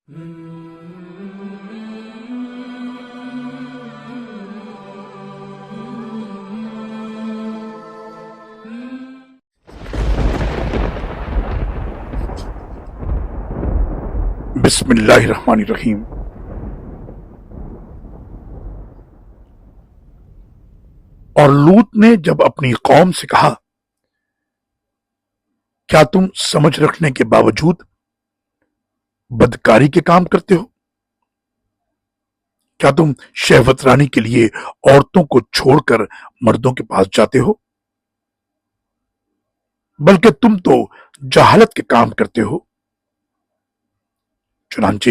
بسم اللہ الرحمن الرحیم۔ اور لوط نے جب اپنی قوم سے کہا، کیا تم سمجھ رکھنے کے باوجود بدکاری کے کام کرتے ہو؟ کیا تم شہوت رانی کے لیے عورتوں کو چھوڑ کر مردوں کے پاس جاتے ہو؟ بلکہ تم تو جہالت کے کام کرتے ہو۔ چنانچہ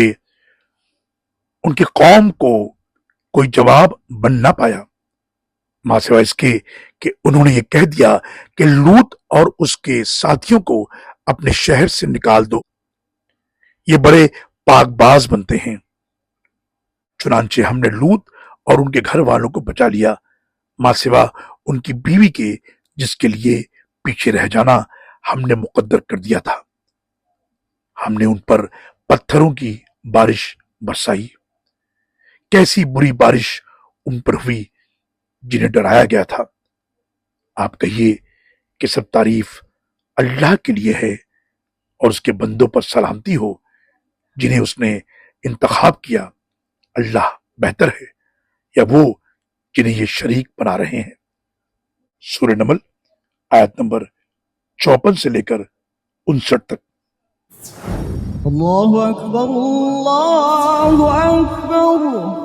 ان کی قوم کو کوئی جواب بن نہ پایا، ماں سوائے اس کے کہ انہوں نے یہ کہہ دیا کہ لوط اور اس کے ساتھیوں کو اپنے شہر سے نکال دو، یہ بڑے پاک باز بنتے ہیں۔ چنانچہ ہم نے لوط اور ان کے گھر والوں کو بچا لیا، ماں سوا ان کی بیوی کے، جس کے لیے پیچھے رہ جانا ہم نے مقدر کر دیا تھا۔ ہم نے ان پر پتھروں کی بارش برسائی، کیسی بری بارش ان پر ہوئی جنہیں ڈرایا گیا تھا۔ آپ کہیے کہ سب تعریف اللہ کے لیے ہے اور اس کے بندوں پر سلامتی ہو جنہیں اس نے انتخاب کیا۔ اللہ بہتر ہے یا وہ جنہیں یہ شریک بنا رہے ہیں۔ سورہ نمل آیت نمبر 54 سے لے کر 59 تک۔ اللہ اکبر اللہ اکبر